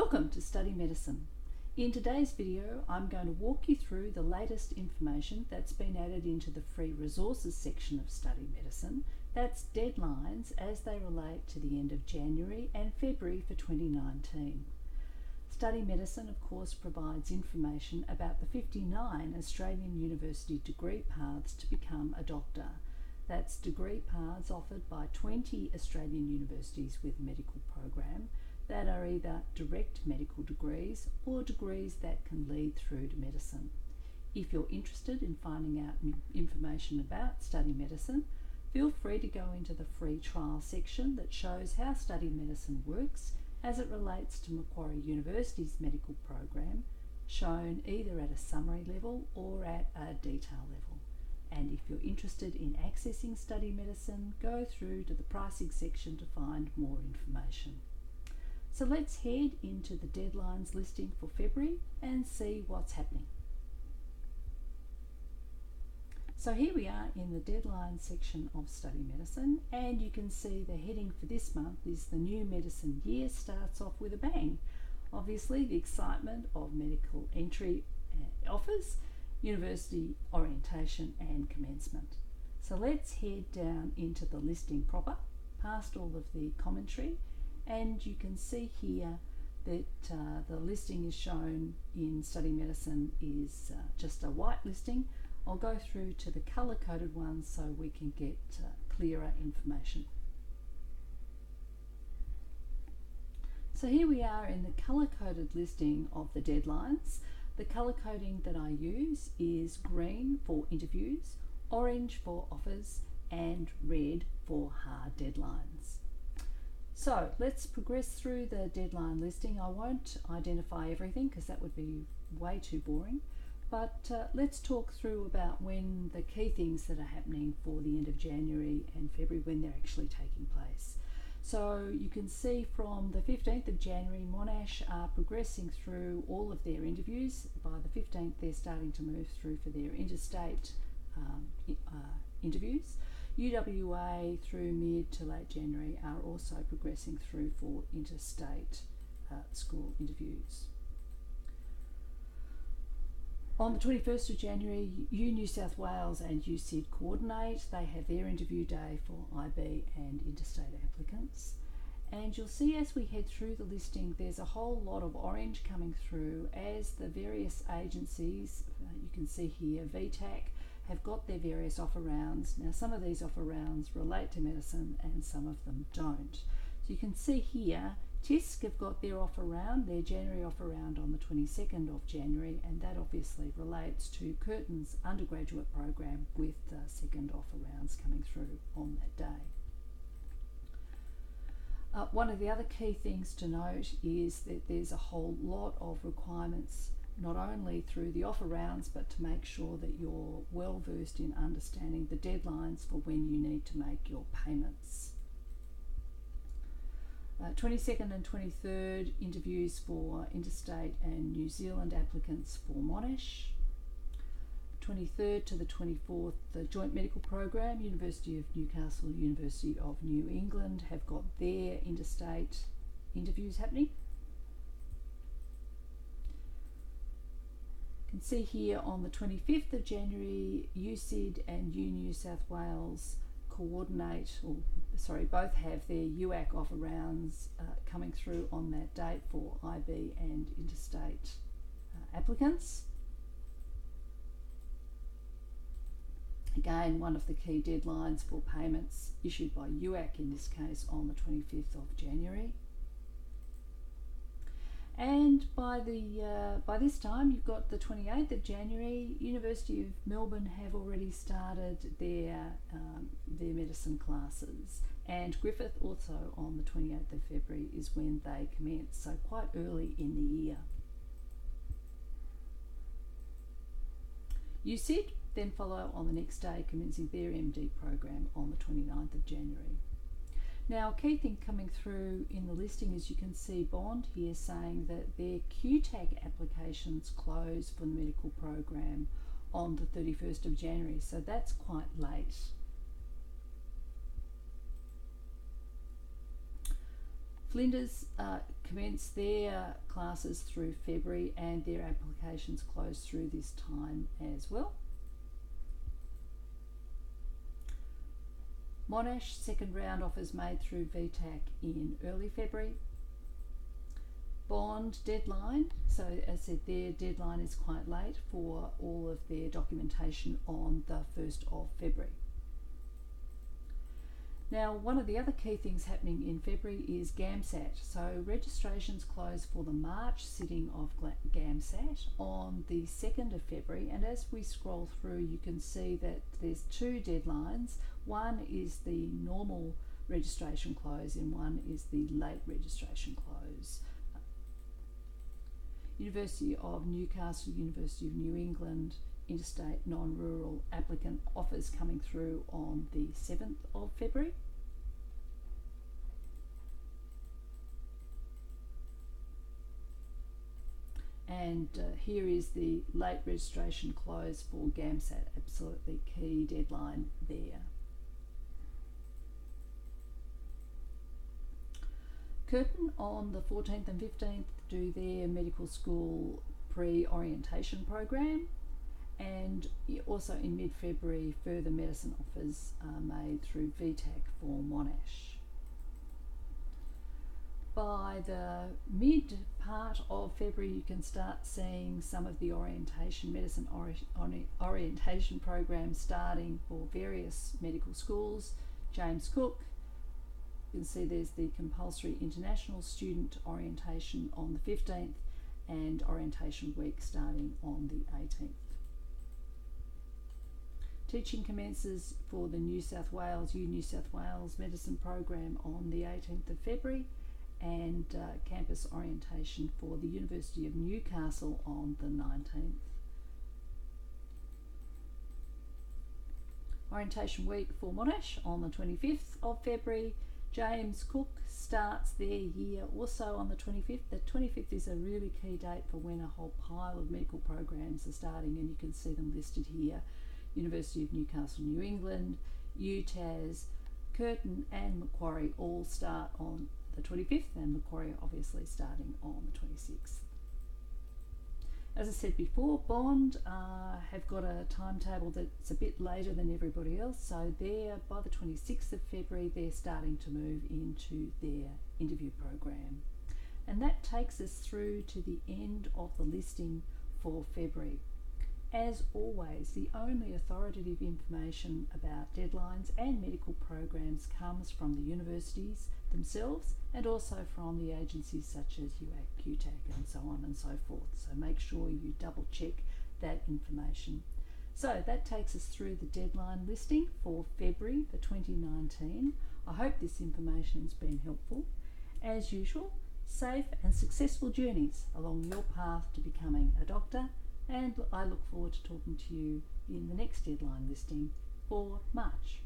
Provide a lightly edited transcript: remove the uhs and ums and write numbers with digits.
Welcome to Study Medicine. In today's video, I'm going to walk you through the latest information that's been added into the free resources section of Study Medicine. That's deadlines as they relate to the end of January and February for 2019. Study Medicine, of course, provides information about the 59 Australian university degree paths to become a doctor. That's degree paths offered by 20 Australian universities with a medical program that are either direct medical degrees or degrees that can lead through to medicine. If you're interested in finding out information about Study Medicine, feel free to go into the free trial section that shows how Study Medicine works as it relates to Macquarie University's medical program, shown either at a summary level or at a detail level. And if you're interested in accessing Study Medicine, go through to the pricing section to find more information. So let's head into the deadlines listing for February and see what's happening. So here we are in the deadline section of Study Medicine, and you can see the heading for this month is the new medicine year starts off with a bang. Obviously the excitement of medical entry offers, university orientation and commencement. So let's head down into the listing proper, past all of the commentary, and you can see here that the listing is shown in Study Medicine is just a white listing. I'll go through to the colour-coded ones so we can get clearer information. So here we are in the colour-coded listing of the deadlines. The colour coding that I use is green for interviews, orange for offers, and red for hard deadlines. So let's progress through the deadline listing. I won't identify everything because that would be way too boring, but let's talk through about when the key things that are happening for the end of January and February, when they're actually taking place. So you can see from the 15th of January, Monash are progressing through all of their interviews. By the 15th, they're starting to move through for their interstate interviews. UWA through mid to late January are also progressing through for interstate school interviews. On the 21st of January, New South Wales and USyd coordinate. They have their interview day for IB and interstate applicants. And you'll see as we head through the listing, there's a whole lot of orange coming through as the various agencies, you can see here, VTAC, have got their various offer rounds. Now some of these offer rounds relate to medicine and some of them don't. So you can see here, TISC have got their offer round, their January offer round on the 22nd of January, and that obviously relates to Curtin's undergraduate program with second offer rounds coming through on that day. One of the other key things to note is that there's a whole lot of requirements not only through the offer rounds, but to make sure that you're well versed in understanding the deadlines for when you need to make your payments. 22nd and 23rd interviews for interstate and New Zealand applicants for Monash. 23rd to the 24th, the joint medical program, University of Newcastle, University of New England have got their interstate interviews happening. You can see here on the 25th of January, USyd and New South Wales coordinate, both have their UAC offer rounds coming through on that date for IB and interstate applicants. Again, one of the key deadlines for payments issued by UAC in this case on the 25th of January. And by this time, you've got the 28th of January, University of Melbourne have already started their medicine classes, and Griffith also on the 28th of February is when they commence, so quite early in the year. USyd then follow on the next day, commencing their MD program on the 29th of January. Now, a key thing coming through in the listing is you can see Bond here saying that their QTAC applications close for the medical program on the 31st of January, so that's quite late. Flinders commence their classes through February and their applications close through this time as well. Monash second round offers made through VTAC in early February. Bond deadline, so as I said, their deadline is quite late for all of their documentation on the 1st of February. Now, one of the other key things happening in February is GAMSAT. So registrations close for the March sitting of GAMSAT on the 2nd of February, and as we scroll through you can see that there's two deadlines. One is the normal registration close and one is the late registration close. University of Newcastle, University of New England, interstate non-rural applicant offers coming through on the 7th of February. And here is the late registration close for GAMSAT, absolutely key deadline there. Curtin on the 14th and 15th do their medical school pre-orientation program, and also in mid-February further medicine offers are made through VTAC for Monash. By the mid part of February you can start seeing some of the medicine orientation programs starting for various medical schools. James Cook, you can see there's the compulsory international student orientation on the 15th and orientation week starting on the 18th. Teaching commences for the New South Wales medicine program on the 18th of February and campus orientation for the University of Newcastle on the 19th. Orientation week for Monash on the 25th of February. James Cook starts their year also on the 25th. The 25th is a really key date for when a whole pile of medical programs are starting, and you can see them listed here. University of Newcastle, New England, UTAS, Curtin and Macquarie all start on the 25th, and Macquarie obviously starting on the 26th. As I said before, Bond have got a timetable that's a bit later than everybody else, so by the 26th of February they're starting to move into their interview program. And that takes us through to the end of the listing for February. As always, the only authoritative information about deadlines and medical programs comes from the universities themselves and also from the agencies such as UAC, QTAC and so on and so forth. So make sure you double check that information. So that takes us through the deadline listing for February for 2019. I hope this information has been helpful. As usual, safe and successful journeys along your path to becoming a doctor, and I look forward to talking to you in the next deadline listing for March.